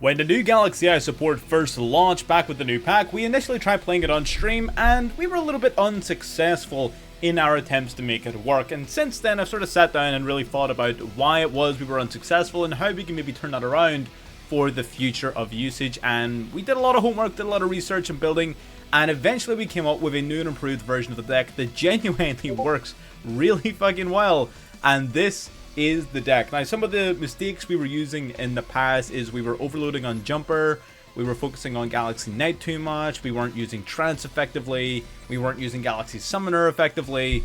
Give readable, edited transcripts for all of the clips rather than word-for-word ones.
When the new Galaxy Eye support first launched back with the new pack, we initially tried playing it on stream and we were a little bit unsuccessful in our attempts to make it work. And since then I've sort of sat down and really thought about why it was we were unsuccessful and how we can maybe turn that around for the future of usage. And we did a lot of homework, did a lot of research and building, and eventually we came up with a new and improved version of the deck that genuinely works really fucking well. And this is the deck. Now, some of the mistakes we were using in the past is we were overloading on Jumper, we were focusing on Galaxy Knight too much, we weren't using Trance effectively, we weren't using Galaxy Summoner effectively.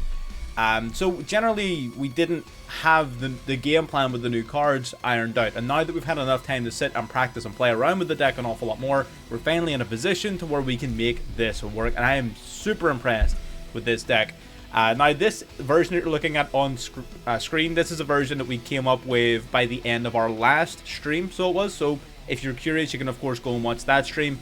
So generally we didn't have the game plan with the new cards ironed out, and now that we've had enough time to sit and practice and play around with the deck an awful lot more, we're finally in a position to where we can make this work, and I am super impressed with this deck. Now, this version that you're looking at on screen, this is a version that we came up with by the end of our last stream, so if you're curious, you can of course go and watch that stream.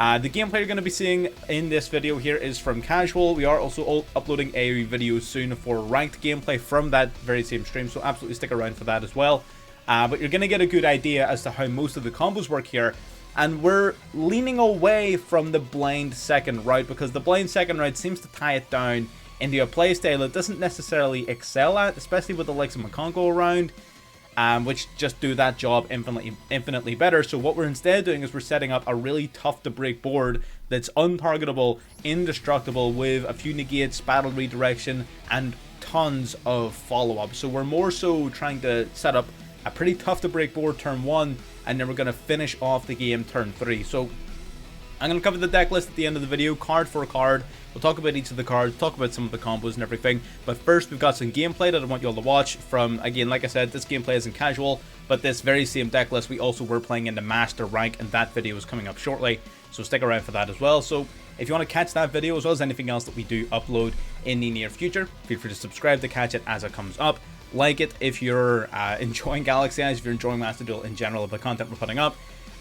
The gameplay you're going to be seeing in this video here is from casual. We are also uploading a video soon for ranked gameplay from that very same stream, so absolutely stick around for that as well. But you're going to get a good idea as to how most of the combos work here. And we're leaning away from the blind second route, because the blind second route seems to tie it down into a playstyle it doesn't necessarily excel at, especially with the likes of Makonko around, which just do that job infinitely better. So what we're instead doing is we're setting up a really tough to break board that's untargetable, indestructible, with a few negates, battle redirection, and tons of follow-up. So we're more so trying to set up a pretty tough to break board turn 1, and then we're going to finish off the game turn 3. So I'm going to cover the deck list at the end of the video, card for card. We'll talk about each of the cards, talk about some of the combos and everything. But first, we've got some gameplay that I want you all to watch from, again, like I said, this gameplay isn't casual, but this very same deck list we also were playing in the Master rank, and that video is coming up shortly, so stick around for that as well. So if you want to catch that video as well as anything else that we do upload in the near future, feel free to subscribe to catch it as it comes up. Like it if you're enjoying Galaxy Eyes, if you're enjoying Master Duel in general, of the content we're putting up.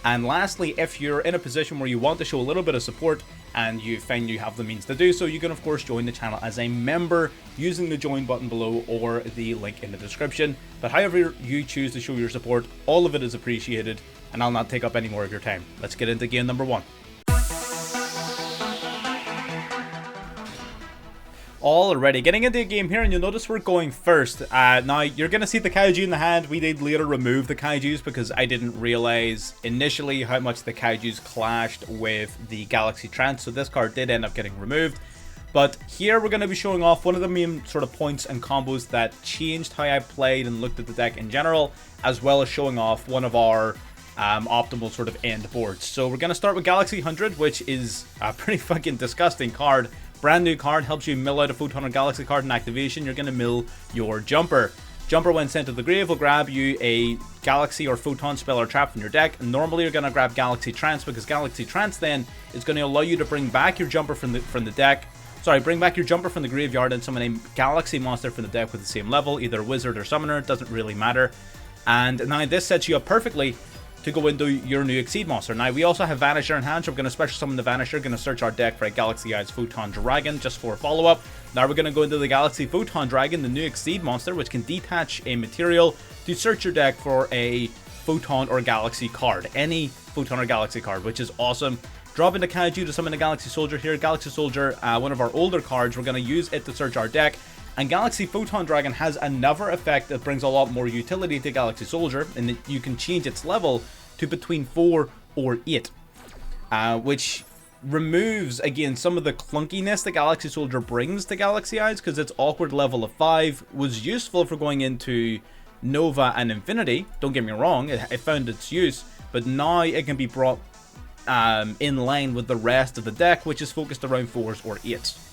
And lastly, if you're in a position where you want to show a little bit of support and you find you have the means to do so, you can of course join the channel as a member using the join button below or the link in the description. But however you choose to show your support, all of it is appreciated, and I'll not take up any more of your time. Let's get into game number 1. Alrighty, getting into the game here, and you'll notice we're going first. Now, you're going to see the kaiju in the hand. We did later remove the kaijus because I didn't realize initially how much the kaijus clashed with the Galaxy Trance, so this card did end up getting removed. But here we're going to be showing off one of the main sort of points and combos that changed how I played and looked at the deck in general, as well as showing off one of our optimal sort of end boards. So we're going to start with Galaxy 100, which is a pretty fucking disgusting card. Brand new card, helps you mill out a Photon or Galaxy card in activation. You're going to mill your Jumper. Jumper, when sent to the grave, will grab you a Galaxy or Photon spell or trap from your deck. Normally you're going to grab Galaxy Trance, because Galaxy Trance then is going to allow you to bring back your Jumper from the deck. Sorry, bring back your Jumper from the graveyard and summon a Galaxy monster from the deck with the same level, either Wizard or Summoner, it doesn't really matter. And now this sets you up perfectly to go into your new Exceed monster. Now, we also have Vanisher in hand, so we're going to special summon the Vanisher, going to search our deck for a Galaxy Eyes Photon Dragon just for follow-up. Now we're going to go into the Galaxy Photon Dragon, the new Exceed monster, which can detach a material to search your deck for a Photon or Galaxy card. Any Photon or Galaxy card, which is awesome. Drop into Kaiju to summon a Galaxy Soldier here. Galaxy Soldier, one of our older cards, we're going to use it to search our deck. And Galaxy Photon Dragon has another effect that brings a lot more utility to Galaxy Soldier, and that you can change its level to between 4 or 8, which removes, again, some of the clunkiness that Galaxy Soldier brings to Galaxy Eyes, because its awkward level of 5 was useful for going into Nova and Infinity. Don't get me wrong, it found its use, but now it can be brought in line with the rest of the deck, which is focused around 4s or 8s.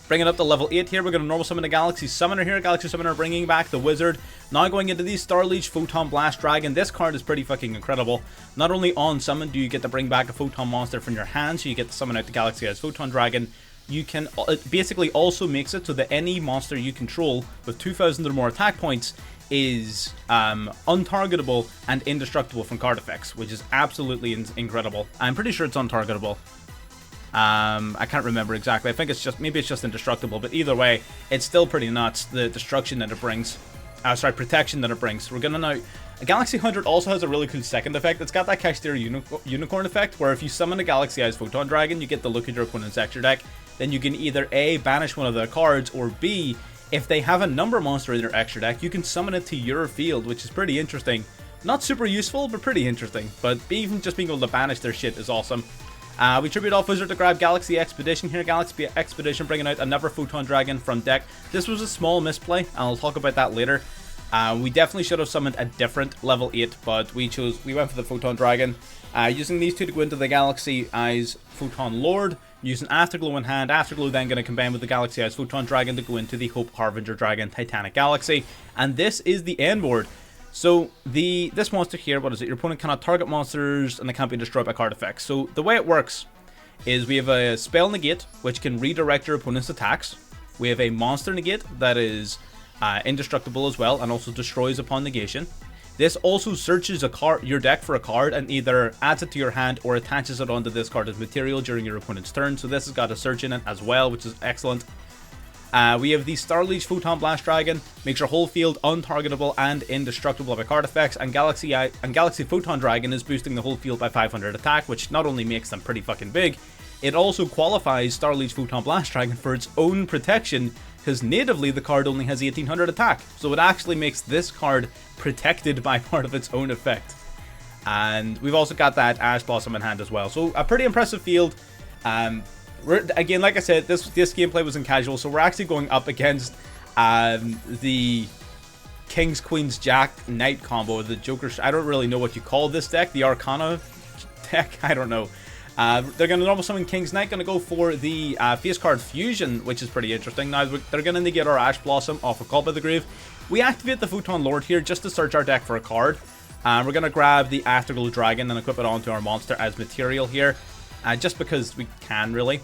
Bringing up to level 8 here, we're going to normal summon a Galaxy Summoner here. Galaxy Summoner bringing back the Wizard. Now going into the Starliege Photon Blast Dragon. This card is pretty fucking incredible. Not only on summon do you get to bring back a Photon monster from your hand, so you get to summon out the Galaxy Eyes Photon Dragon, you can, it basically also makes it so that any monster you control with 2,000 or more attack points is untargetable and indestructible from card effects, which is absolutely incredible. I'm pretty sure it's untargetable. I can't remember exactly. I think it's just, maybe it's just indestructible, but either way, it's still pretty nuts, the destruction that it brings. protection that it brings. We're gonna now. Galaxy 100 also has a really cool second effect. It's got that Kashtira Unicorn effect, where if you summon a Galaxy Eyes Photon Dragon, you get to look at your opponent's extra deck. Then you can either A, banish one of their cards, or B, if they have a number monster in their extra deck, you can summon it to your field, which is pretty interesting. Not super useful, but pretty interesting. But even just being able to banish their shit is awesome. We tribute off Wizard to grab Galaxy Expedition here. Galaxy Expedition bringing out another Photon Dragon from deck. This was a small misplay, and I'll talk about that later. We definitely should have summoned a different level 8, but we went for the Photon Dragon. Using these two to go into the Galaxy Eyes Photon Lord, using Afterglow in hand. Afterglow then going to combine with the Galaxy Eyes Photon Dragon to go into the Hope Harbinger Dragon Titanic Galaxy. And this is the end board. So this monster here, what is it? Your opponent cannot target monsters and they can't be destroyed by card effects. So the way it works is we have a Spell Negate, which can redirect your opponent's attacks. We have a Monster Negate that is indestructible as well, and also destroys upon negation. This also searches your deck for a card and either adds it to your hand or attaches it onto this card as material during your opponent's turn. So this has got a search in it as well, which is excellent. We have the Starliege Photon Blast Dragon, makes your whole field untargetable and indestructible by card effects, and Galaxy Photon Dragon is boosting the whole field by 500 attack, which not only makes them pretty fucking big, it also qualifies Starliege Photon Blast Dragon for its own protection, because natively the card only has 1800 attack, so it actually makes this card protected by part of its own effect. And we've also got that Ash Blossom in hand as well, so a pretty impressive field. Again, like I said, this gameplay was in casual, so we're actually going up against the Kings, Queens, Jack, Knight combo, the Joker. I don't really know what you call this deck, the Arcana deck, I don't know. They're going to normal summon King's Knight, going to go for the face card Fusion, which is pretty interesting. Now, they're going to negate our Ash Blossom off of Call by the Grave. We activate the Photon Lord here just to search our deck for a card. We're going to grab the Afterglow Dragon and equip it onto our monster as material here, just because we can, really.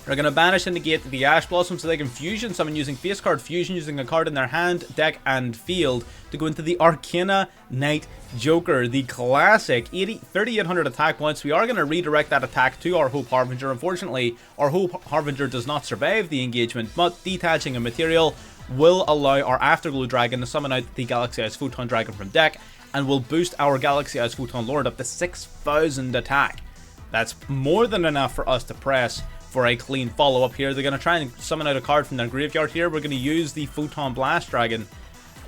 We're going to banish and negate the Ash Blossom so they can Fusion summon using face card Fusion, using a card in their hand, deck, and field to go into the Arcana Knight Joker, the classic 3,800 attack points. We are going to redirect that attack to our Hope Harbinger. Unfortunately, our Hope Harbinger does not survive the engagement, but detaching a material will allow our Afterglow Dragon to summon out the Galaxy Eyes Photon Dragon from deck, and will boost our Galaxy Eyes Photon Lord up to 6,000 attack. That's more than enough for us to press for a clean follow-up here. They're going to try and summon out a card from their graveyard here. We're going to use the Photon Blast Dragon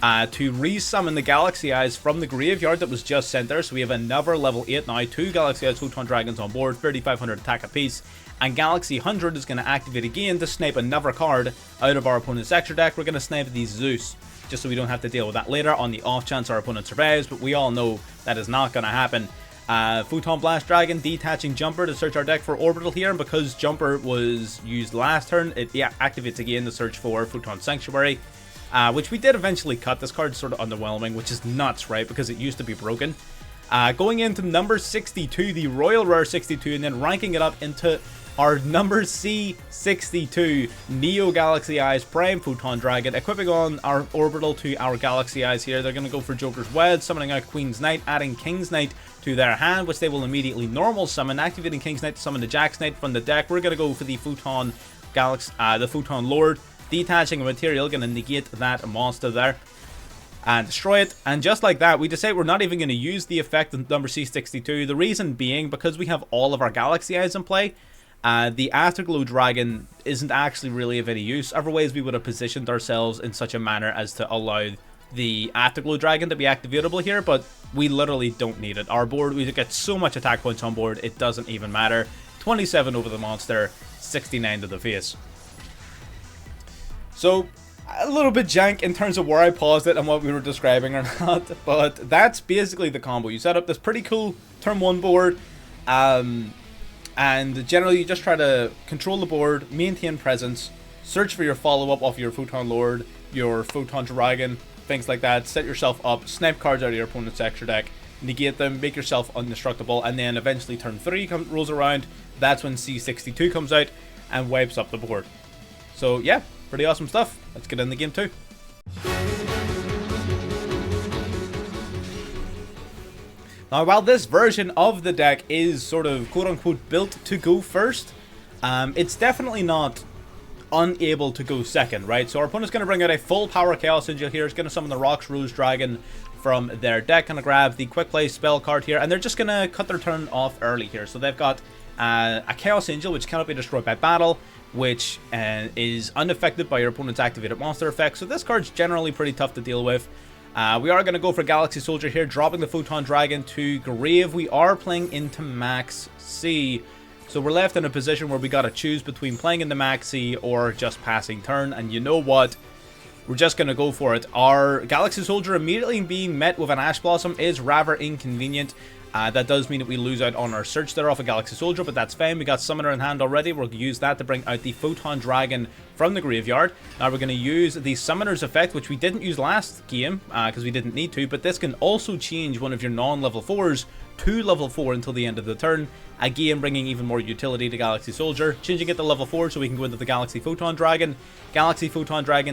to re-summon the Galaxy Eyes from the graveyard that was just sent there. So we have another level 8 now, 2 Galaxy Eyes Photon Dragons on board, 3,500 attack apiece. And Galaxy 100 is going to activate again to snipe another card out of our opponent's extra deck. We're going to snipe the Zeus, just so we don't have to deal with that later on the off chance our opponent survives, but we all know that is not going to happen. Photon Blast Dragon, detaching Jumper to search our deck for Orbital here, and because Jumper was used last turn, it activates again to search for Photon Sanctuary, which we did eventually cut. This card's sort of underwhelming, which is nuts, right, because it used to be broken. Going into number 62, the Royal Rare 62, and then ranking it up into our number C62 Neo Galaxy Eyes Prime Photon Dragon, equipping on our Orbital to our Galaxy Eyes here. They're going to go for Joker's Wed, summoning out Queen's Knight, adding King's Knight to their hand, which they will immediately normal summon, activating King's Knight to summon the Jack's Knight from the deck. We're going to go for the Photon the Photon Lord, detaching a material, going to negate that monster there and destroy it. And just like that, we decide we're not even going to use the effect of number C62. The reason being, because we have all of our Galaxy Eyes in play, the Afterglow Dragon isn't actually really of any use. Otherwise, we would have positioned ourselves in such a manner as to allow the Afterglow Dragon to be activatable here, but we literally don't need it. Our board, we get so much attack points on board, it doesn't even matter. 27 over the monster, 69 to the face. So, a little bit jank in terms of where I paused it and what we were describing or not, but that's basically the combo. You set up this pretty cool turn 1 board, and generally you just try to control the board, maintain presence, search for your follow-up of your Photon Lord, your Photon Dragon, things like that, set yourself up, snipe cards out of your opponent's extra deck, negate them, make yourself indestructible, and then eventually turn 3 rolls around. That's when C62 comes out and wipes up the board. So yeah, pretty awesome stuff. Let's get in the game too. Now, while this version of the deck is sort of quote-unquote built to go first, it's definitely not unable to go second, right? So our opponent's going to bring out a full power Chaos Angel here. He's going to summon the Rocks Rose Dragon from their deck. Going to grab the Quick Play spell card here, and they're just going to cut their turn off early here. So they've got a Chaos Angel, which cannot be destroyed by battle, which is unaffected by your opponent's activated monster effect. So this card's generally pretty tough to deal with. We are going to go for Galaxy Soldier here, dropping the Photon Dragon to grave. We are playing into Max C. So we're left in a position where we got to choose between playing into Max C or just passing turn. And you know what? We're just going to go for it. Our Galaxy Soldier immediately being met with an Ash Blossom is rather inconvenient. That does mean that we lose out on our search there off a Galaxy Soldier, but that's fine. We got Summoner in hand already. We'll use that to bring out the Photon Dragon from the graveyard. Now we're going to use the Summoner's effect, which we didn't use last game because we didn't need to, but this can also change one of your non-level 4s to level 4 until the end of the turn. Again, bringing even more utility to Galaxy Soldier, changing it to level 4 so we can go into the Galaxy Photon Dragon,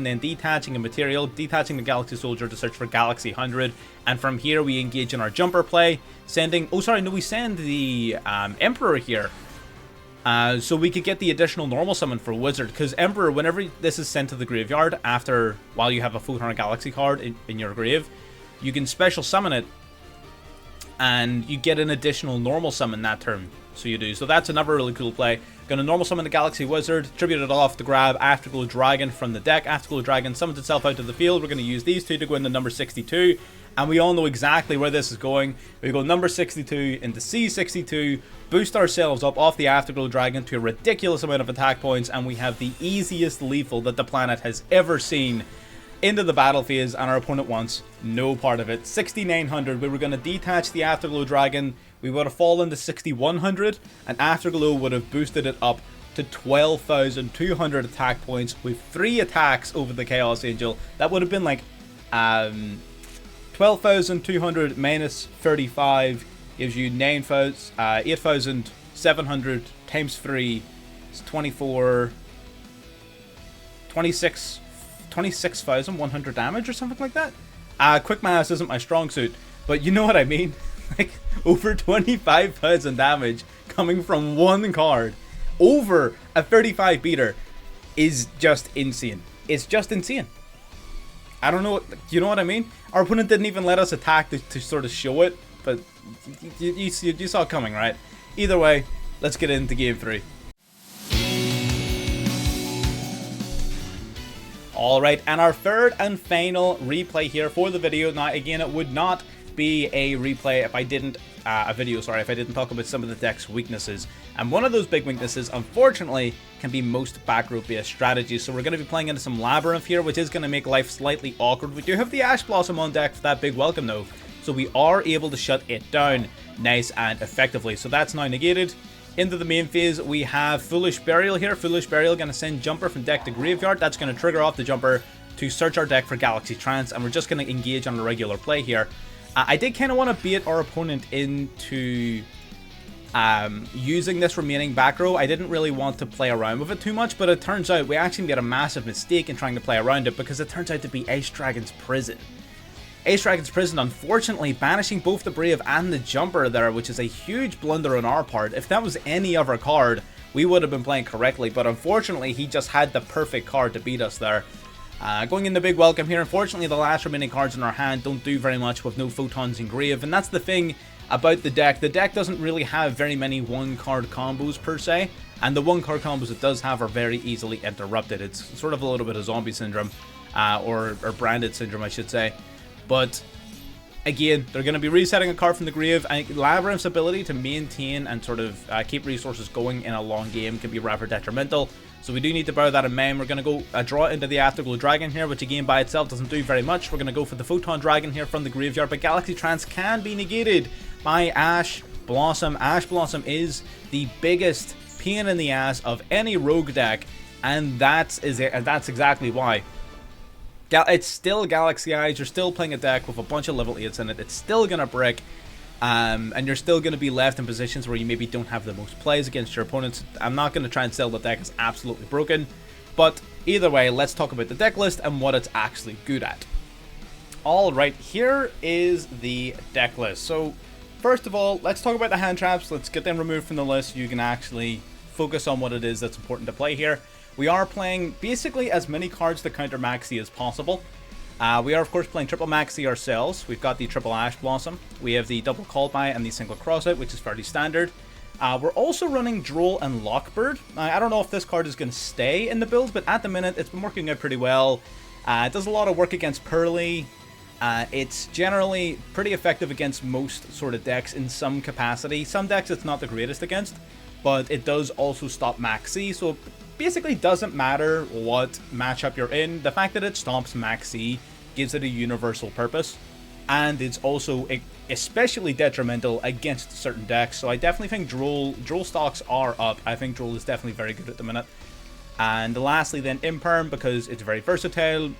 then detaching a material, detaching the Galaxy Soldier to search for Galaxy 100, and from here we engage in our jumper play, sending, we send the Emperor here, so we could get the additional normal summon for Wizard, because Emperor, whenever this is sent to the graveyard, while you have a Photon Galaxy card in your grave, you can special summon it, and you get an additional normal summon that turn. So you do. So that's another really cool play. Gonna normal summon the Galaxy Wizard, tribute it off to grab Afterglow Dragon from the deck. Afterglow Dragon summons itself out to the field. We're gonna use these two to go into number 62. And we all know exactly where this is going. We go number 62 into C62, boost ourselves up off the Afterglow Dragon to a ridiculous amount of attack points, and we have the easiest lethal that the planet has ever seen into the battle phase, and our opponent wants no part of it. 6900, we were going to detach the Afterglow Dragon, we would have fallen to 6100, and Afterglow would have boosted it up to 12,200 attack points with 3 attacks over the Chaos Angel. That would have been like 12,200 minus 35 gives you 8,700 times 3 is 26,100 damage or something like that. Quick maths isn't my strong suit, but you know what I mean. Like over 25,000 damage coming from one card over a 35 beater is just insane. It's just insane. I don't know, you know what I mean? Our opponent didn't even let us attack to sort of show it, but you saw it coming, right? Either way, let's get into game 3. Alright, and our third and final replay here for the video. Now, again, it would not be a replay if I didn't, if I didn't talk about some of the deck's weaknesses. And one of those big weaknesses, unfortunately, can be most back row based strategies. So we're going to be playing into some Labyrinth here, which is going to make life slightly awkward. We do have the Ash Blossom on deck for that big welcome though, so we are able to shut it down nice and effectively. So that's now negated. Into the main phase, we have Foolish Burial here. Foolish Burial going to send Jumper from deck to graveyard. That's going to trigger off the Jumper to search our deck for Galaxy Trance, and we're just going to engage on a regular play here. I did kind of want to bait our opponent into using this remaining back row. I didn't really want to play around with it too much, but it turns out we actually made a massive mistake in trying to play around it, because it turns out to be Ace Dragon's Prison. Ace Dragon's Prison, unfortunately, banishing both the Brave and the Jumper there, which is a huge blunder on our part. If that was any other card, we would have been playing correctly, but unfortunately, he just had the perfect card to beat us there. Going in the big welcome here, unfortunately, the last remaining cards in our hand don't do very much with no Photons engraved, and that's the thing about the deck. The deck doesn't really have very many one-card combos per se, and the one-card combos it does have are very easily interrupted. It's sort of a little bit of zombie syndrome, or branded syndrome, I should say. But again, they're going to be resetting a card from the grave, and Labyrinth's ability to maintain and sort of keep resources going in a long game can be rather detrimental. So we do need to bear that in mind. We're going to go draw into the Afterglow Dragon here, which again by itself doesn't do very much. We're going to go for the Photon Dragon here from the graveyard, but Galaxy Trance can be negated by Ash Blossom. Ash Blossom is the biggest pain in the ass of any rogue deck, and that's exactly why. It's still Galaxy Eyes, you're still playing a deck with a bunch of level 8s in it, it's still going to brick, and you're still going to be left in positions where you maybe don't have the most plays against your opponents. I'm not going to try and sell the deck as absolutely broken, but either way, let's talk about the deck list and what it's actually good at. Alright, here is the deck list. So, first of all, let's talk about the hand traps. Let's get them removed from the list so you can actually focus on what it is that's important to play here. We are playing basically as many cards to counter Maxi as possible. We are, of course, playing triple Maxi ourselves. We've got the triple Ash Blossom. We have the double Call By and the single Crossout, which is fairly standard. We're also running Duel and Lockbird. I don't know if this card is going to stay in the build, but at the minute, it's been working out pretty well. It does a lot of work against Pearly. It's generally pretty effective against most sort of decks in some capacity. Some decks it's not the greatest against, but it does also stop Maxi, so basically doesn't matter what matchup you're in. The fact that it stops Maxi gives it a universal purpose, and it's also especially detrimental against certain decks. So I definitely think Droll stocks are up. I think Droll is definitely very good at the minute. And lastly then Imperm, because it's very versatile,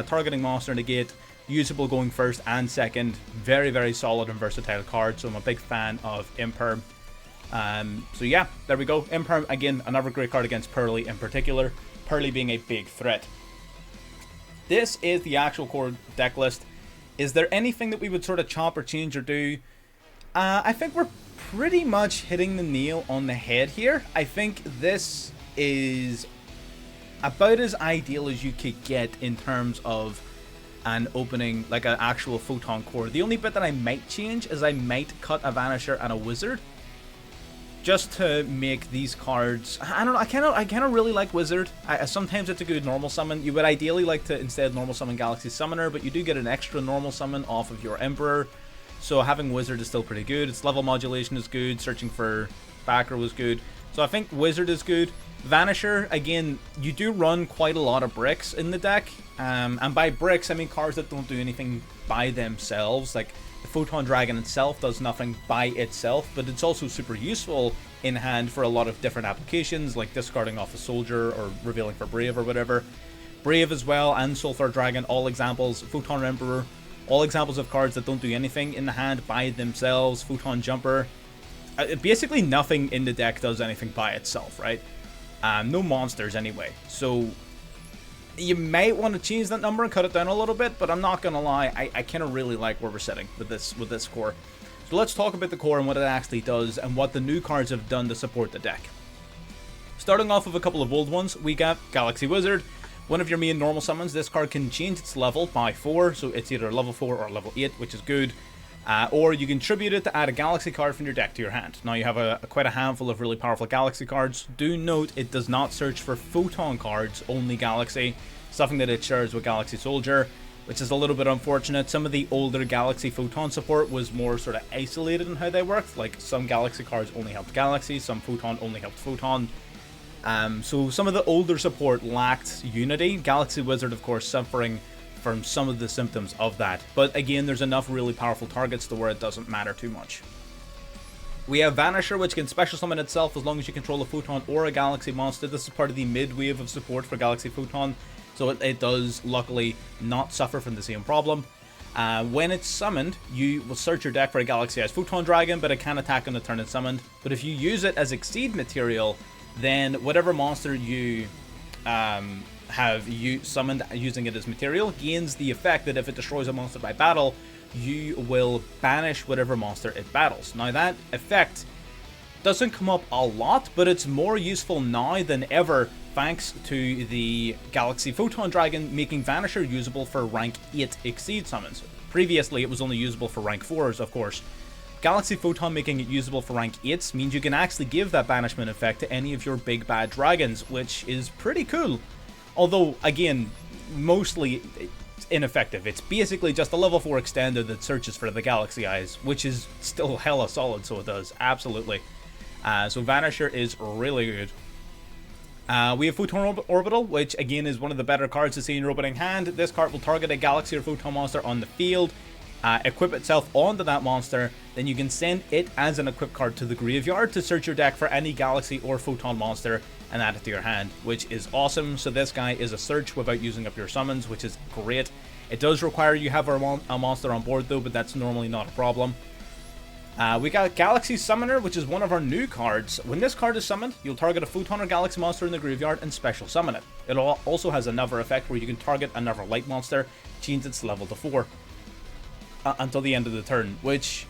targeting monster negate, usable going first and second, very, very solid and versatile card, so I'm a big fan of Imperm. So yeah, there we go. Imperm, again, another great card against Pearly in particular. Pearly being a big threat. This is the actual core deck list. Is there anything that we would sort of chop or change or do? I think we're pretty much hitting the nail on the head here. I think this is about as ideal as you could get in terms of an opening, like an actual Photon core. The only bit that I might change is I might cut a Vanisher and a Wizard, just to make these cards, I don't know, I kind of really like Wizard. Sometimes it's a good normal summon. You would ideally like to instead normal summon Galaxy Summoner, but you do get an extra normal summon off of your Emperor. So having Wizard is still pretty good. Its level modulation is good. Searching for backer was good. So I think Wizard is good. Vanisher, again, you do run quite a lot of bricks in the deck. And by bricks, I mean cards that don't do anything by themselves. Like, the Photon Dragon itself does nothing by itself, but it's also super useful in hand for a lot of different applications, like discarding off a soldier or revealing for Brave or whatever. Brave as well, and Sulfur Dragon, all examples. Photon Emperor, all examples of cards that don't do anything in the hand by themselves. Photon Jumper. Basically nothing in the deck does anything by itself, right? No monsters anyway. So you might want to change that number and cut it down a little bit, but I'm not gonna lie, I kind of really like where we're sitting with this core. So let's talk about the core and what it actually does and what the new cards have done to support the deck. Starting off with a couple of old ones, we got Galaxy Wizard. One of your main normal summons. This card can change its level by 4, so it's either level 4 or level 8, which is good. Or you can tribute it to add a Galaxy card from your deck to your hand. Now you have quite a handful of really powerful Galaxy cards. Do note it does not search for Photon cards, only Galaxy. Something that it shares with Galaxy Soldier, which is a little bit unfortunate. Some of the older Galaxy Photon support was more sort of isolated in how they worked. Like, some Galaxy cards only helped Galaxy, some Photon only helped Photon. So some of the older support lacked unity. Galaxy Wizard, of course, suffering from some of the symptoms of that. But again, there's enough really powerful targets to where it doesn't matter too much. We have Vanisher, which can special summon itself as long as you control a Photon or a Galaxy monster. This is part of the mid-wave of support for Galaxy Photon, so it does luckily not suffer from the same problem. When it's summoned, you will search your deck for a Galaxy-sized Photon Dragon, but it can attack on the turn it's summoned. But if you use it as Exceed material, then whatever monster you have summoned using it as material gains the effect that if it destroys a monster by battle, you will banish whatever monster it battles. Now that effect doesn't come up a lot, but it's more useful now than ever thanks to the Galaxy Photon Dragon making Vanisher usable for rank 8 Exceed summons. Previously it was only usable for rank 4s, of course. Galaxy Photon making it usable for rank 8s means you can actually give that banishment effect to any of your big bad dragons, which is pretty cool. Although, again, mostly ineffective. It's basically just a level 4 extender that searches for the Galaxy Eyes, which is still hella solid, so it does, absolutely. So Vanisher is really good. We have Photon Orbital, which again is one of the better cards to see in your opening hand. This card will target a Galaxy or Photon monster on the field, equip itself onto that monster, then you can send it as an equip card to the graveyard to search your deck for any Galaxy or Photon monster and add it to your hand, which is awesome. So this guy is a search without using up your summons, which is great. It does require you have a monster on board though, but that's normally not a problem. We got Galaxy Summoner, which is one of our new cards. When this card is summoned, you'll target a Photon or Galaxy monster in the graveyard and special summon it. It also has another effect where you can target another light monster, change its level to 4 until the end of the turn, which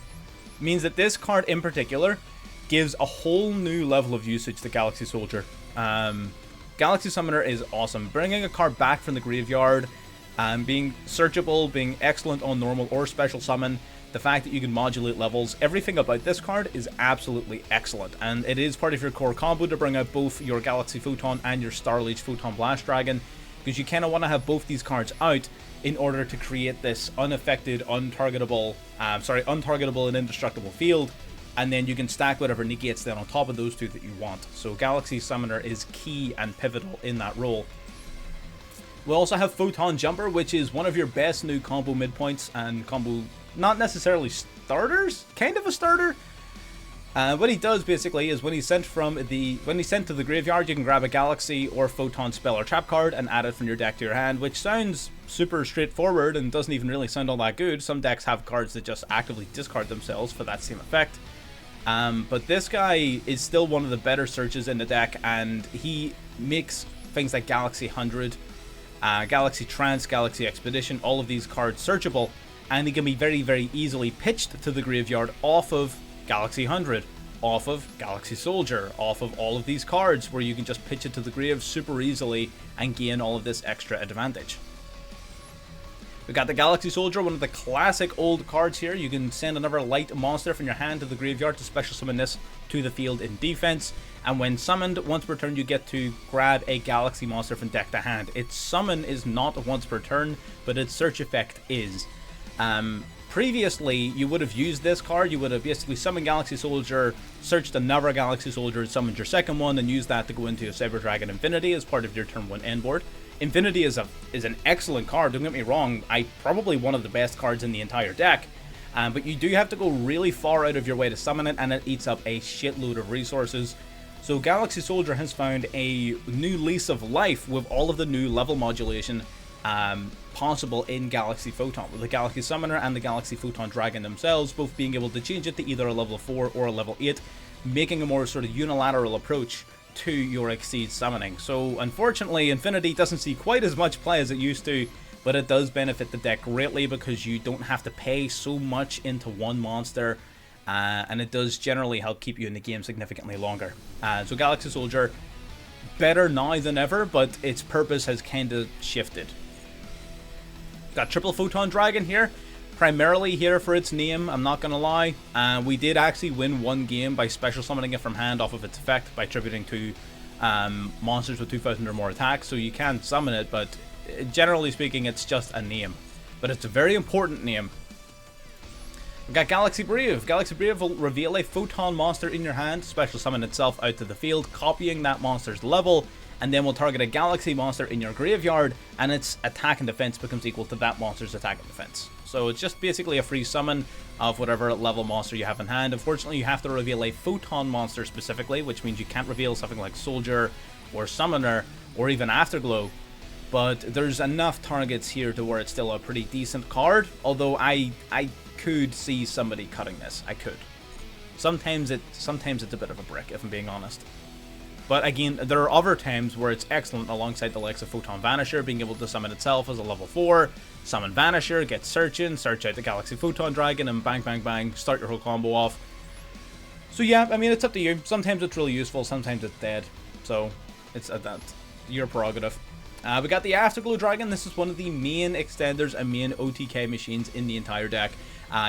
means that this card in particular gives a whole new level of usage to Galaxy Soldier. Galaxy Summoner is awesome. Bringing a card back from the graveyard, being searchable, being excellent on normal or special summon, the fact that you can modulate levels, everything about this card is absolutely excellent. And it is part of your core combo to bring out both your Galaxy Photon and your Starliege Photon Blast Dragon, because you kind of want to have both these cards out in order to create this unaffected, untargetable and indestructible field, and then you can stack whatever negates then on top of those two that you want. So Galaxy Summoner is key and pivotal in that role. We also have Photon Jumper, which is one of your best new combo midpoints and combo, not necessarily starters, kind of a starter. What he does basically is when he's sent to the graveyard, you can grab a Galaxy or Photon spell or trap card and add it from your deck to your hand, which sounds super straightforward and doesn't even really sound all that good. Some decks have cards that just actively discard themselves for that same effect. But this guy is still one of the better searches in the deck, and he makes things like Galaxy 100, Galaxy Trance, Galaxy Expedition, all of these cards searchable, and they can be very, very easily pitched to the graveyard off of Galaxy 100, off of Galaxy Soldier, off of all of these cards, where you can just pitch it to the grave super easily and gain all of this extra advantage. We got the Galaxy Soldier, one of the classic old cards here. You can send another light monster from your hand to the graveyard to special summon this to the field in defense, and when summoned, once per turn you get to grab a Galaxy monster from deck to hand. Its summon is not once per turn, but its search effect is. Previously, you would have used this card, you would have basically summoned Galaxy Soldier, searched another Galaxy Soldier, summoned your second one, and used that to go into a Cyber Dragon Infinity as part of your turn 1 end board. Infinity is an excellent card, don't get me wrong, probably one of the best cards in the entire deck, but you do have to go really far out of your way to summon it, and it eats up a shitload of resources. So Galaxy Soldier has found a new lease of life with all of the new level modulation possible in Galaxy Photon, with the Galaxy Summoner and the Galaxy Photon Dragon themselves both being able to change it to either a level 4 or a level 8, making a more sort of unilateral approach to your Exceed summoning. So unfortunately, Infinity doesn't see quite as much play as it used to, but it does benefit the deck greatly because you don't have to pay so much into one monster, and it does generally help keep you in the game significantly longer. So Galaxy Soldier, better now than ever, but its purpose has kind of shifted. Got triple Photon Dragon here, primarily here for its name, I'm not gonna lie. We did actually win one game by special summoning it from hand off of its effect by attributing to monsters with 2,000 or more attacks, so you can summon it, but generally speaking it's just a name. But it's a very important name. We've got Galaxy Brave. Galaxy Brave will reveal a Photon monster in your hand, special summon itself out to the field, copying that monster's level, and then will target a Galaxy monster in your graveyard, and its attack and defense becomes equal to that monster's attack and defense. So it's just basically a free summon of whatever level monster you have in hand. Unfortunately, you have to reveal a Photon monster specifically, which means you can't reveal something like Soldier or Summoner or even Afterglow. But there's enough targets here to where it's still a pretty decent card, although I could see somebody cutting this. I could. Sometimes it's a bit of a brick, if I'm being honest. But again, there are other times where it's excellent alongside the likes of Photon Vanisher, being able to summon itself as a level 4, summon Vanisher, get Search in, search out the Galaxy Photon Dragon, and bang, bang, bang, start your whole combo off. So yeah, I mean, it's up to you. Sometimes it's really useful, sometimes it's dead. So, it's your prerogative. We got the Afterglow Dragon. This is one of the main extenders and main OTK machines in the entire deck.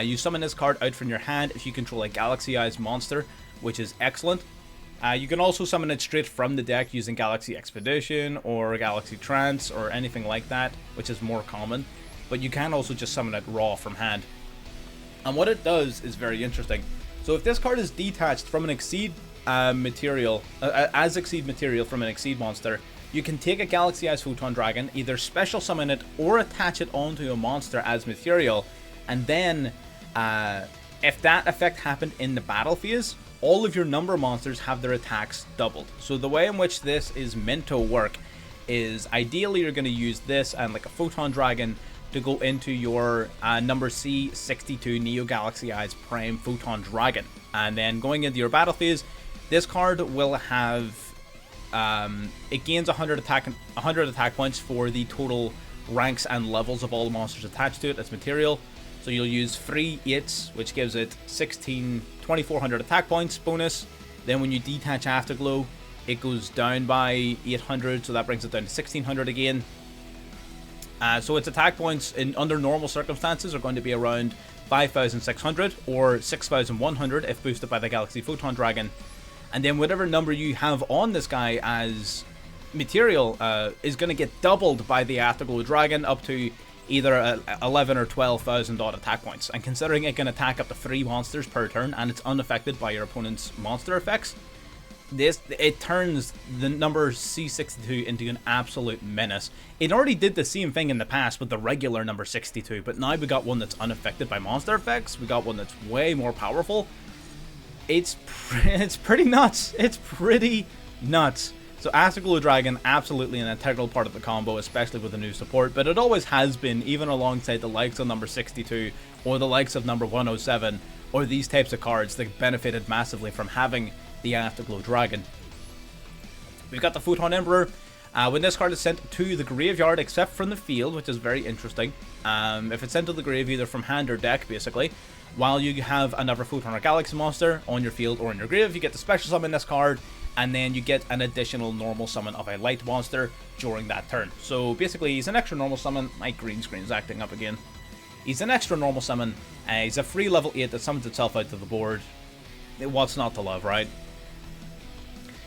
You summon this card out from your hand if you control a Galaxy Eyes monster, which is excellent. You can also summon it straight from the deck using Galaxy Expedition or Galaxy Trance or anything like that, which is more common. But you can also just summon it raw from hand. And what it does is very interesting. So if this card is detached from an Exceed material, as Exceed material from an Exceed monster, you can take a Galaxy Eyes Photon Dragon, either special summon it or attach it onto a monster as material, and then if that effect happened in the battle phase, all of your number monsters have their attacks doubled. So the way in which this is meant to work is ideally you're going to use this and like a Photon Dragon to go into your number C62 Neo Galaxy Eyes Prime Photon Dragon. And then going into your battle phase, this card will have it gains 100 attack points for the total ranks and levels of all the monsters attached to it as material. So you'll use 3 8s, which gives it 2,400 attack points bonus. Then when you detach Afterglow, it goes down by 800, so that brings it down to 1600 again. So its attack points under normal circumstances are going to be around 5,600 or 6,100 if boosted by the Galaxy Photon Dragon. And then whatever number you have on this guy as material is going to get doubled by the Afterglow Dragon up to either 11 or 12,000 odd attack points. And considering it can attack up to 3 monsters per turn and it's unaffected by your opponent's monster effects, it turns the number C62 into an absolute menace. It already did the same thing in the past with the regular number 62, but now we got one that's unaffected by monster effects. We got one that's way more powerful. It's pretty nuts. It's pretty nuts. So Afterglow Dragon, absolutely an integral part of the combo, especially with the new support, but it always has been, even alongside the likes of number 62 or the likes of number 107 or these types of cards that benefited massively from having the Afterglow Dragon. We've got the Photon Emperor. When this card is sent to the graveyard, except from the field, which is very interesting, if it's sent to the grave either from hand or deck, basically, while you have another Photon or Galaxy monster on your field or in your grave, you get to special summon this card, and then you get an additional normal summon of a light monster during that turn. So basically, he's an extra normal summon. My green screen's acting up again. He's an extra normal summon. He's a free level 8 that summons itself out to the board. What's not to love, right?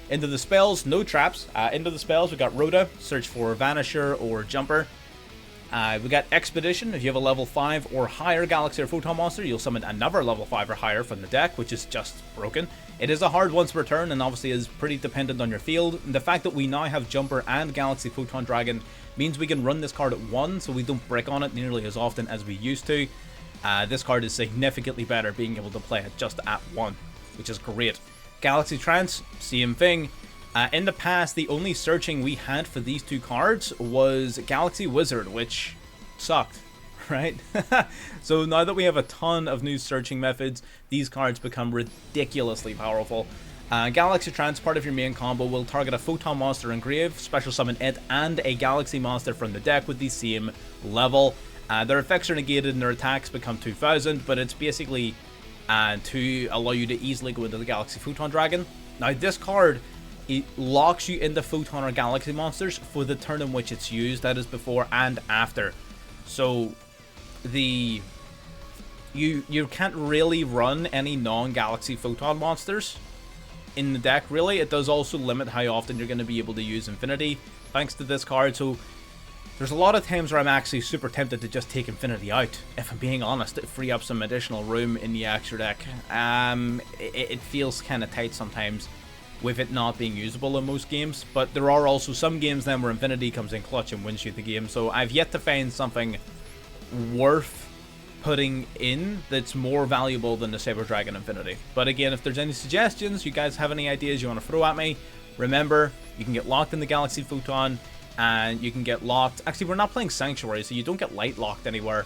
Into the spells, no traps. Into the spells, we got Rhoda, search for Vanisher or Jumper. We got Expedition. If you have a level 5 or higher Galaxy or Photon monster, you'll summon another level 5 or higher from the deck, which is just broken. It is a hard once per turn and obviously is pretty dependent on your field. And the fact that we now have Jumper and Galaxy Photon Dragon means we can run this card at 1, so we don't brick on it nearly as often as we used to. This card is significantly better being able to play it just at 1, which is great. Galaxy Trance, same thing. In the past, the only searching we had for these two cards was Galaxy Wizard, which sucked, right? So now that we have a ton of new searching methods, these cards become ridiculously powerful. Galaxy Trance, part of your main combo, will target a Photon monster in grave, special summon it, and a Galaxy monster from the deck with the same level. Their effects are negated and their attacks become 2,000, but it's basically to allow you to easily go into the Galaxy Photon Dragon. Now this card, it locks you into Photon or Galaxy monsters for the turn in which it's used, that is before and after. So you can't really run any non-Galaxy Photon monsters in the deck, really. It does also limit how often you're going to be able to use Infinity thanks to this card, so there's a lot of times where I'm actually super tempted to just take Infinity out, if I'm being honest, to free up some additional room in the extra deck. It feels kind of tight sometimes with it not being usable in most games, but there are also some games then where Infinity comes in clutch and wins you the game, so I've yet to find something worth putting in that's more valuable than the Saber Dragon Infinity. But again, if there's any suggestions, you guys have any ideas you want to throw at me, remember, you can get locked in the Galaxy Photon, and you can get locked. Actually, we're not playing Sanctuary, so you don't get light locked anywhere.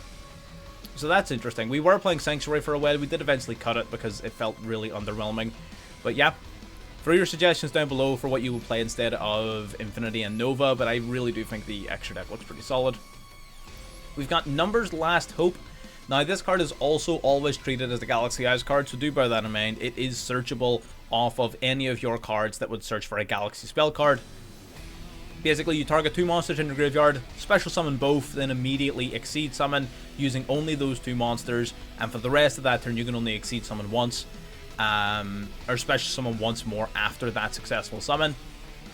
So that's interesting. We were playing Sanctuary for a while. We did eventually cut it because it felt really underwhelming. But yeah, throw your suggestions down below for what you would play instead of Infinity and Nova, but I really do think the extra deck looks pretty solid. We've got Numbers Last Hope. Now, this card is also always treated as a Galaxy Eyes card, so do bear that in mind. It is searchable off of any of your cards that would search for a Galaxy spell card. Basically, you target 2 monsters in your graveyard, special summon both, then immediately exceed summon using only those 2 monsters, and for the rest of that turn you can only exceed summon once, or special summon once more after that successful summon.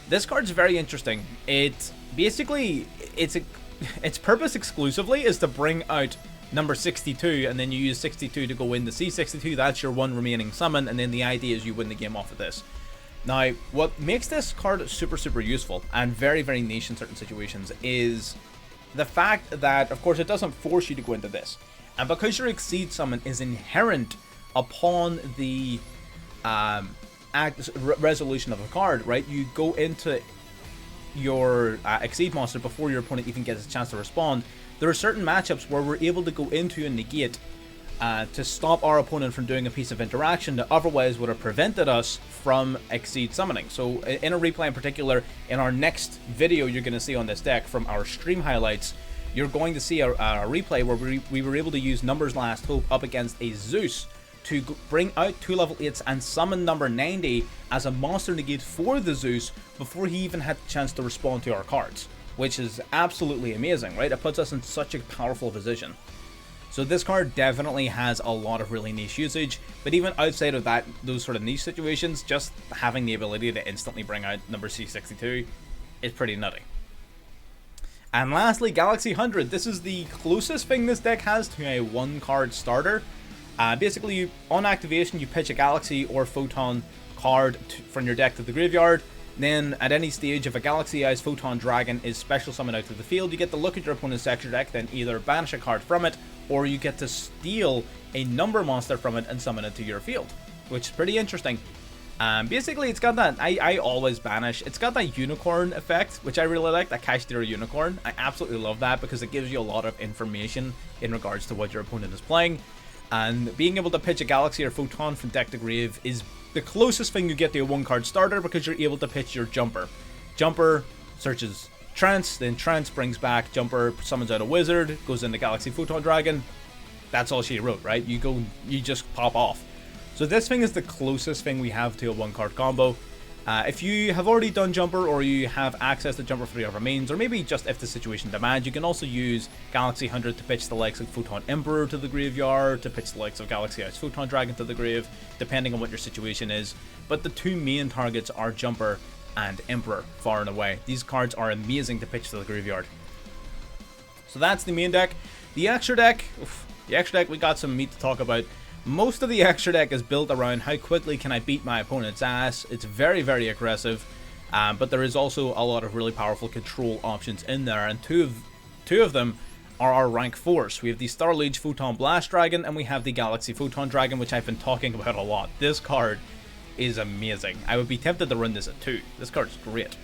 This card's very interesting. It basically, its purpose exclusively is to bring out number 62, and then you use 62 to go into C62, that's your one remaining summon, and then the idea is you win the game off of this. Now, what makes this card super useful, and very niche in certain situations, is the fact that, of course, it doesn't force you to go into this. And because your Exceed summon is inherent upon the resolution of a card, right? You go into your Exceed monster before your opponent even gets a chance to respond. There are certain matchups where we're able to go into and negate to stop our opponent from doing a piece of interaction that otherwise would have prevented us from Exceed summoning. So in a replay in particular, in our next video you're going to see on this deck from our stream highlights, you're going to see a replay where we were able to use Numbers Last Hope up against a Zeus to bring out 2 level 8s and summon number 90 as a monster negate for the Zeus before he even had the chance to respond to our cards, which is absolutely amazing, right? It puts us in such a powerful position. So this card definitely has a lot of really niche usage, but even outside of that, those sort of niche situations, just having the ability to instantly bring out number C62 is pretty nutty. And lastly, Galaxy 100. This is the closest thing this deck has to a 1-card starter. Basically, on activation, you pitch a Galaxy or Photon card from your deck to the graveyard. Then, at any stage, if a Galaxy-Eyes Photon Dragon is special summoned out to the field, you get to look at your opponent's extra deck, then either banish a card from it, or you get to steal a number monster from it and summon it to your field, which is pretty interesting. Basically, it's got that, I always banish, it's got that unicorn effect, which I really like, that Cash Deer unicorn. I absolutely love that because it gives you a lot of information in regards to what your opponent is playing. And being able to pitch a Galaxy or Photon from deck to grave is the closest thing you get to a 1-card starter because you're able to pitch your Jumper. Jumper searches Trance, then Trance brings back Jumper, summons out a wizard, goes into Galaxy Photon Dragon. That's all she wrote, right? You just pop off. So this thing is the closest thing we have to a 1-card combo. If you have already done Jumper, or you have access to Jumper for your remains, or maybe just if the situation demands, you can also use Galaxy 100 to pitch the likes of Photon Emperor to the graveyard, to pitch the likes of Galaxy Eyes Photon Dragon to the grave, depending on what your situation is. But the 2 main targets are Jumper and Emperor, far and away. These cards are amazing to pitch to the graveyard. So that's the main deck. The extra deck, we got some meat to talk about. Most of the extra deck is built around how quickly can I beat my opponent's ass. It's very, very aggressive, but there is also a lot of really powerful control options in there, and two of them are our rank 4s. We have the Star Liege Photon Blast Dragon, and we have the Galaxy Photon Dragon, which I've been talking about a lot. This card is amazing. I would be tempted to run this at 2. This card is great.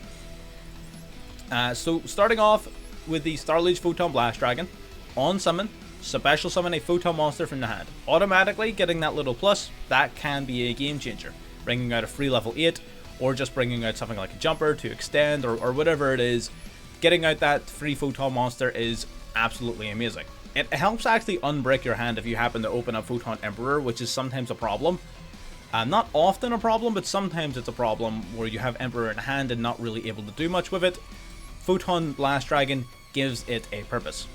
So starting off with the Star Liege Photon Blast Dragon, on summon, special summon a Photon monster from the hand. Automatically getting that little plus, that can be a game changer. Bringing out a free level 8, or just bringing out something like a Jumper to extend, or whatever it is. Getting out that free Photon monster is absolutely amazing. It helps actually unbreak your hand if you happen to open up Photon Emperor, which is sometimes a problem. Not often a problem, but sometimes it's a problem where you have Emperor in hand and not really able to do much with it. Photon Blast Dragon gives it a purpose.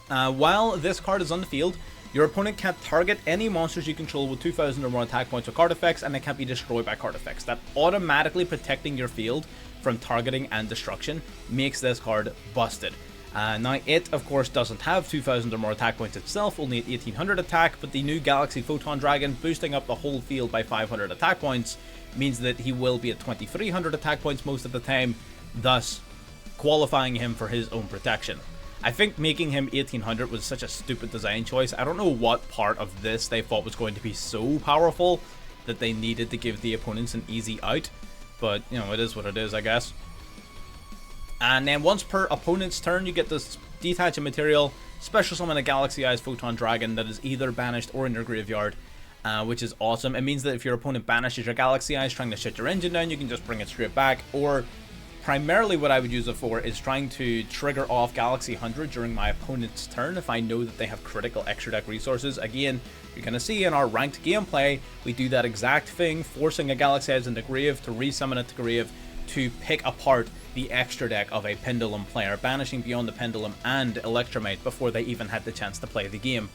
While this card is on the field, your opponent can't target any monsters you control with 2,000 or more attack points with card effects, and they can't be destroyed by card effects. That automatically protecting your field from targeting and destruction makes this card busted. Now, it, of course, doesn't have 2,000 or more attack points itself, only at 1,800 attack, but the new Galaxy Photon Dragon boosting up the whole field by 500 attack points means that he will be at 2,300 attack points most of the time, thus qualifying him for his own protection. I think making him 1,800 was such a stupid design choice. I don't know what part of this they thought was going to be so powerful that they needed to give the opponents an easy out, but, you know, it is what it is, I guess. And then once per opponent's turn, you get this detach a material, special summon a Galaxy Eyes Photon Dragon that is either banished or in your graveyard, which is awesome. It means that if your opponent banishes your Galaxy Eyes trying to shut your engine down, you can just bring it straight back, or primarily what I would use it for is trying to trigger off Galaxy 100 during my opponent's turn if I know that they have critical extra deck resources. Again, you're going to see in our ranked gameplay, we do that exact thing, forcing a Galaxy Eyes into grave to resummon it to grave to pick apart the extra deck of a Pendulum player, banishing Beyond the Pendulum and Electromite before they even had the chance to play the game.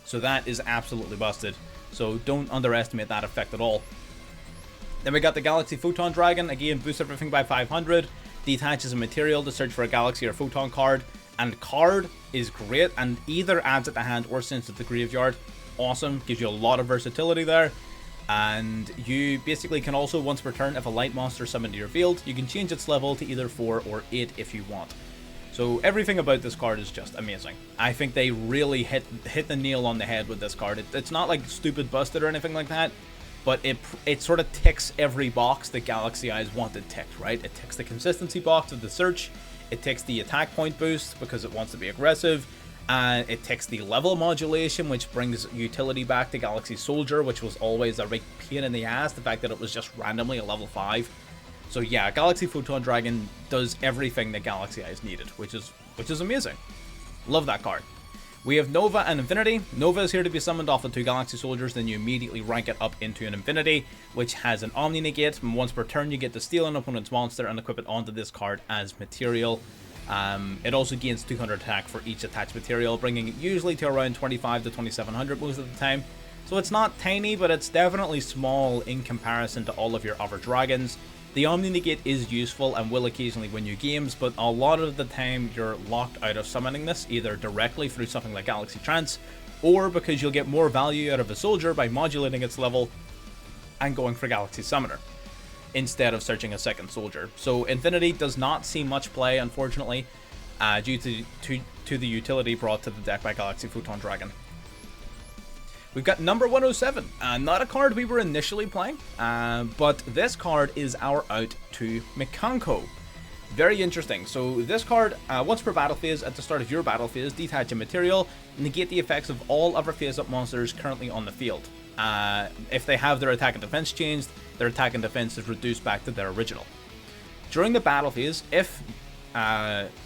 So that is absolutely busted. So don't underestimate that effect at all. Then we got the Galaxy Photon Dragon, again boosts everything by 500, detaches a material to search for a Galaxy or Photon card, and card is great and either adds it to hand or sends it to the graveyard. Awesome, gives you a lot of versatility there. And you basically can also, once per turn, if a light monster is summoned to your field, you can change its level to either 4 or 8 if you want. So everything about this card is just amazing. I think they really hit the nail on the head with this card. It's not like stupid busted or anything like that, but it sort of ticks every box that Galaxy Eyes wanted ticked, right? It ticks the consistency box of the search, it ticks the attack point boost because it wants to be aggressive, and it ticks the level modulation, which brings utility back to Galaxy Soldier, which was always a right pain in the ass, the fact that it was just randomly a level 5. So yeah, Galaxy Photon Dragon does everything that Galaxy Eyes needed, which is amazing. Love that card. We have Nova and Infinity. Nova is here to be summoned off the 2 Galaxy Soldiers, then you immediately rank it up into an Infinity, which has an Omni Negate, and once per turn you get to steal an opponent's monster and equip it onto this card as material. It also gains 200 attack for each attached material, bringing it usually to around 25 to 2700 most of the time. So it's not tiny, but it's definitely small in comparison to all of your other dragons. The Omni Negate is useful and will occasionally win you games, but a lot of the time you're locked out of summoning this, either directly through something like Galaxy Trance, or because you'll get more value out of a soldier by modulating its level and going for Galaxy Summoner, instead of searching a second soldier. So Infinity does not see much play, unfortunately, due to the utility brought to the deck by Galaxy Photon Dragon. We've got number 107, not a card we were initially playing, but this card is our out to Mikanko. Very interesting. So this card, once per battle phase, at the start of your battle phase, detach a material, negate the effects of all other phase-up monsters currently on the field. If they have their attack and defense changed, their attack and defense is reduced back to their original. During the battle phase, if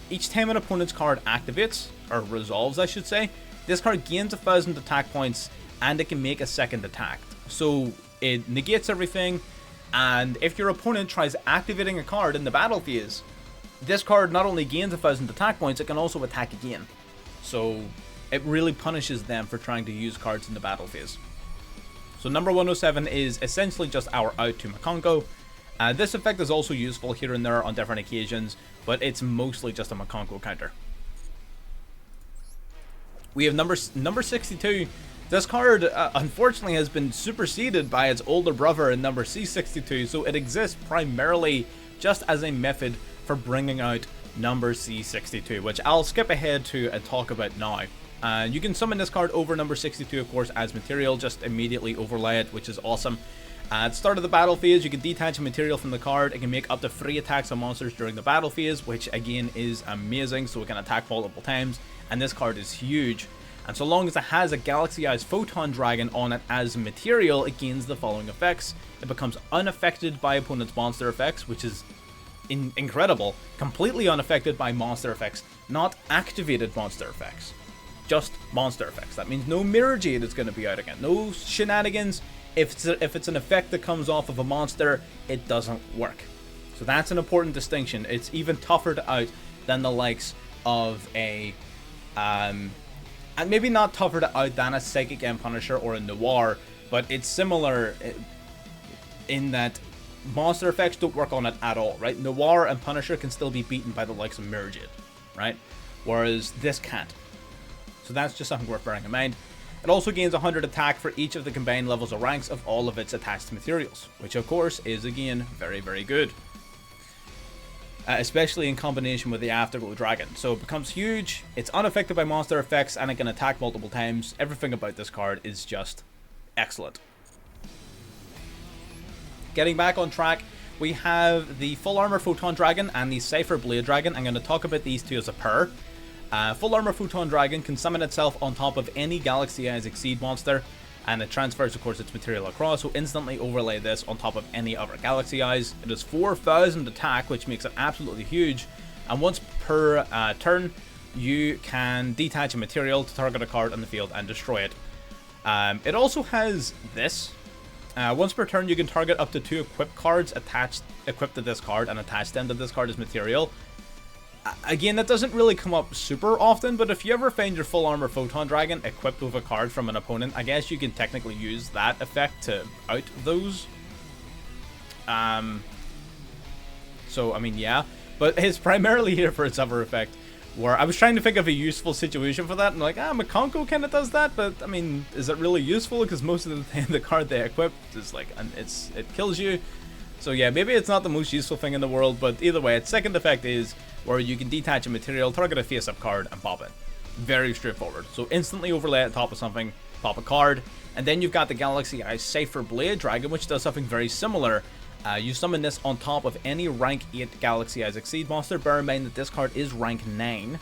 each time an opponent's card activates, or resolves I should say, this card gains 1000 attack points and it can make a second attack. So it negates everything, and if your opponent tries activating a card in the battle phase, this card not only gains 1000 attack points, it can also attack again. So it really punishes them for trying to use cards in the battle phase. So number 107 is essentially just our out to Mikanko. This effect is also useful here and there on different occasions, but it's mostly just a Mikanko counter. We have number 62. This card, unfortunately, has been superseded by its older brother in number C62, so it exists primarily just as a method for bringing out number C62, which I'll skip ahead to and talk about now. You can summon this card over number 62, of course, as material, just immediately overlay it, which is awesome. At the start of the battle phase, you can detach a material from the card. It can make up to 3 attacks on monsters during the battle phase, which again is amazing, so it can attack multiple times, and this card is huge. And so long as it has a Galaxy Eyes Photon Dragon on it as material, it gains the following effects. It becomes unaffected by opponent's monster effects, which is incredible. Completely unaffected by monster effects, not activated monster effects. Just monster effects. That means no Mirror Jade is going to be out again. No shenanigans. If it's an effect that comes off of a monster, it doesn't work. So that's an important distinction. It's even tougher to out than the likes of a... and maybe not tougher to out than a Psychic M Punisher or a Noir, but it's similar in that monster effects don't work on it at all, right? Noir and Punisher can still be beaten by the likes of Mirror Jade, right? Whereas this can't. So that's just something worth bearing in mind. It also gains 100 attack for each of the combined levels or ranks of all of its attached materials, which of course is again very, very good. Especially in combination with the Afterglow Dragon. So it becomes huge, it's unaffected by monster effects, and it can attack multiple times. Everything about this card is just excellent. Getting back on track, we have the Full Armor Photon Dragon and the Cypher Blade Dragon. I'm going to talk about these two as a pair. Full Armor Photon Dragon can summon itself on top of any Galaxy Eyes Exceed monster, and it transfers, of course, its material across, so instantly overlay this on top of any other Galaxy Eyes. It has 4000 attack, which makes it absolutely huge, and once per turn, you can detach a material to target a card on the field and destroy it. It also has this. Once per turn, you can target up to 2 equipped cards equipped to this card and attach them to this card as material. Again, that doesn't really come up super often, but if you ever find your Full Armor Photon Dragon equipped with a card from an opponent, I guess you can technically use that effect to out those. So, I mean, yeah. But it's primarily here for its other effect, where I was trying to think of a useful situation for that, and like, Mikanko kind of does that, but, I mean, is it really useful? Because most of the time, the card they equip is like, and it kills you. So yeah, maybe it's not the most useful thing in the world, but either way, its second effect is where you can detach a material, target a face-up card, and pop it. Very straightforward. So instantly overlay it top of something, pop a card, and then you've got the Galaxy Eyes Cypher Blade Dragon, which does something very similar. You summon this on top of any rank 8 Galaxy Eyes Exceed monster. Bear in mind that this card is rank 9.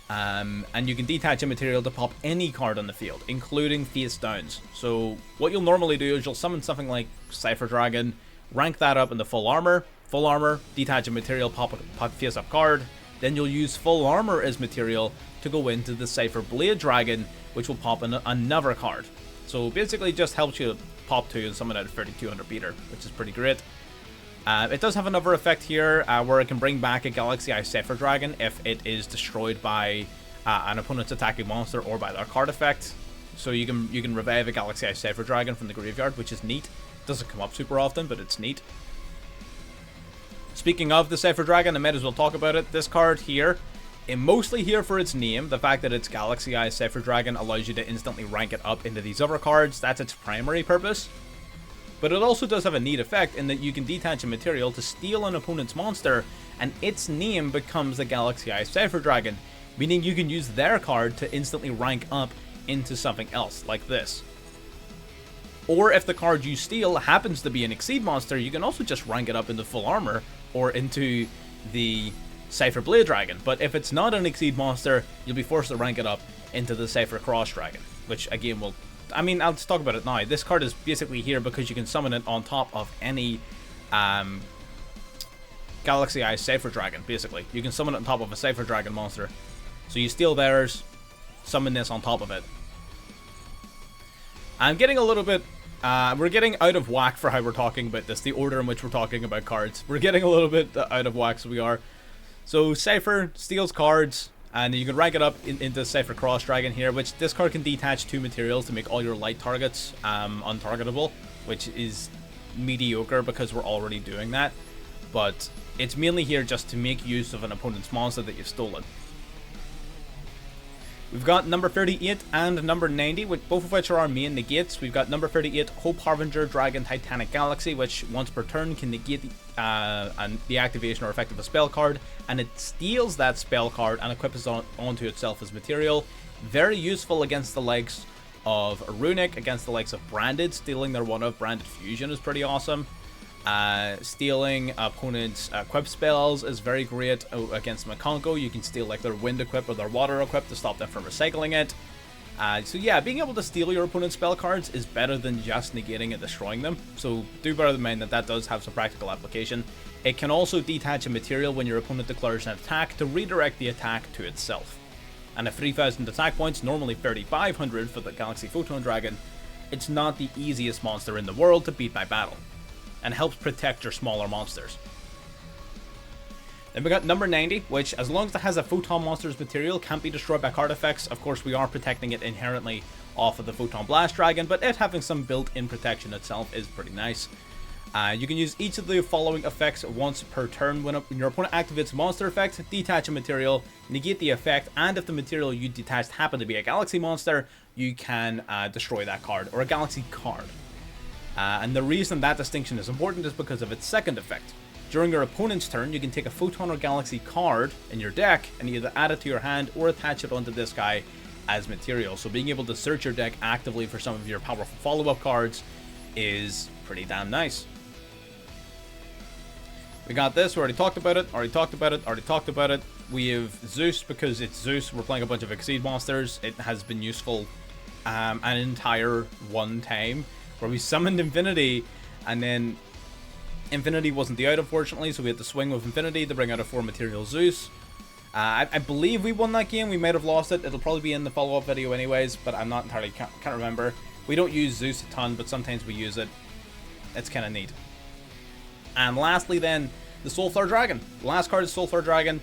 And you can detach a material to pop any card on the field, including face downs. So what you'll normally do is you'll summon something like Cypher Dragon, rank that up into full armor, detach a material, pop a face up card, then you'll use full armor as material to go into the Cypher Blade Dragon, which will pop in another card. So basically just helps you pop 2 and summon out a 3200 beater, which is pretty great. It does have another effect here where it can bring back a Galaxy Eye Cypher Dragon if it is destroyed by an opponent's attacking monster or by their card effect. So you can revive a Galaxy Eye Cypher Dragon from the graveyard, which is neat. Doesn't come up super often, but it's neat. Speaking of the Cypher Dragon, I might as well talk about it. This card here, mostly here for its name. The fact that it's Galaxy Eye Cypher Dragon allows you to instantly rank it up into these other cards. That's its primary purpose. But it also does have a neat effect in that you can detach a material to steal an opponent's monster, and its name becomes the Galaxy Eye Cypher Dragon, meaning you can use their card to instantly rank up into something else, like this. Or if the card you steal happens to be an Exceed monster, you can also just rank it up into full armor or into the Cypher Blade Dragon. But if it's not an Exceed monster, you'll be forced to rank it up into the Cypher Cross Dragon, which again will... I mean, I'll just talk about it now. This card is basically here because you can summon it on top of any Galaxy Eye Cypher Dragon, basically. You can summon it on top of a Cypher Dragon monster. So you steal theirs, summon this on top of it. I'm getting a little bit... we're getting out of whack for how we're talking about this, the order in which we're talking about cards. We're getting a little bit out of whack, so we are. So Cypher steals cards, and you can rank it up into Cypher Cross Dragon here, which this card can detach 2 materials to make all your light targets untargetable, which is mediocre because we're already doing that. But it's mainly here just to make use of an opponent's monster that you've stolen. We've got number 38 and number 90, both of which are our main negates. We've got number 38, Hope Harbinger Dragon Titanic Galaxy, which once per turn can negate the activation or effect of a spell card, and it steals that spell card and equips it onto itself as material. Very useful against the likes of Runic, against the likes of Branded. Stealing their one-of Branded Fusion is pretty awesome. Stealing opponents' equip spells is very great against Makonko. You can steal like their wind equip or their water equip to stop them from recycling it. So yeah, being able to steal your opponent's spell cards is better than just negating and destroying them. So do bear in mind that that does have some practical application. It can also detach a material when your opponent declares an attack to redirect the attack to itself. And at 3000 attack points, normally 3500 for the Galaxy Photon Dragon, it's not the easiest monster in the world to beat by battle, and helps protect your smaller monsters. Then we got number 90, which as long as it has a Photon monster's material, can't be destroyed by card effects. Of course, we are protecting it inherently off of the Photon Blast Dragon, but it having some built-in protection itself is pretty nice. You can use each of the following effects once per turn. When your opponent activates a monster effect, detach a material, negate the effect, and if the material you detached happen to be a Galaxy monster, you can destroy that card, or a Galaxy card. And the reason that distinction is important is because of its second effect. During your opponent's turn, you can take a Photon or Galaxy card in your deck and either add it to your hand or attach it onto this guy as material. So being able to search your deck actively for some of your powerful follow-up cards is pretty damn nice. We got this, we already talked about it, We have Zeus because it's Zeus. We're playing a bunch of Exceed monsters. It has been useful an entire one time, where we summoned Infinity, and then Infinity wasn't the out, unfortunately, so we had to swing with Infinity to bring out a 4-material Zeus. I believe we won that game. We might have lost it. It'll probably be in the follow-up video anyways, but I'm not entirely, can't remember. We don't use Zeus a ton, but sometimes we use it. It's kind of neat. And lastly then, the Soulflower Dragon. The last card is Soulflower Dragon.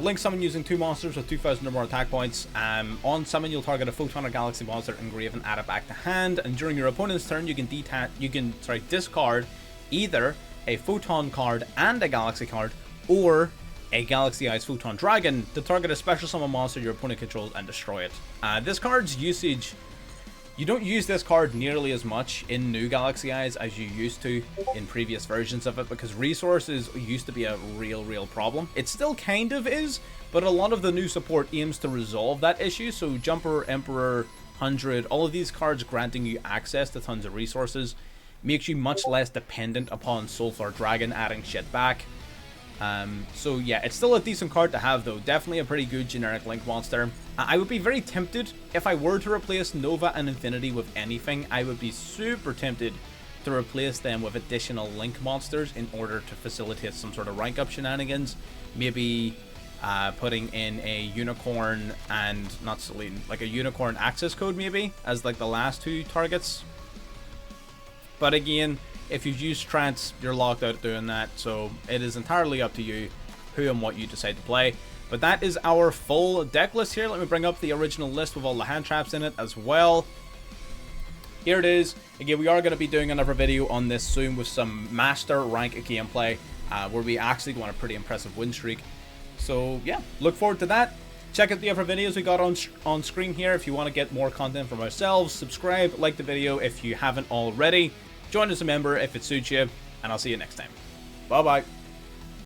Link summon using 2 monsters with 2000 or more attack points. On summon, you'll target a Photon or Galaxy monster, engrave, and add it back to hand. And during your opponent's turn, you can discard either a Photon card and a Galaxy card, or a Galaxy Eyes Photon Dragon to target a special summon monster your opponent controls and destroy it. This card's usage, you don't use this card nearly as much in new Galaxy Eyes as you used to in previous versions of it, because resources used to be a real problem. It still kind of is, but a lot of the new support aims to resolve that issue. So Jumper, Emperor, 100, all of these cards granting you access to tons of resources makes you much less dependent upon Soulflower Dragon adding shit back. So yeah, it's still a decent card to have though. Definitely a pretty good generic Link monster. I would be very tempted, if I were to replace Nova and Infinity with anything, I would be super tempted to replace them with additional Link monsters in order to facilitate some sort of rank up shenanigans. Maybe putting in a unicorn and not Celine, like a unicorn access code maybe as like the last 2 targets. But again, if you use trance, you're locked out of doing that, so it is entirely up to you who and what you decide to play. But that is our full deck list here. Let me bring up the original list with all the hand traps in it as well. Here it is. Again, we are going to be doing another video on this soon with some master rank gameplay, where we actually go on a pretty impressive win streak. So yeah, look forward to that. Check out the other videos we got on screen here if you want to get more content from ourselves. Subscribe, like the video if you haven't already. Join as a member if it suits you, and I'll see you next time. Bye bye.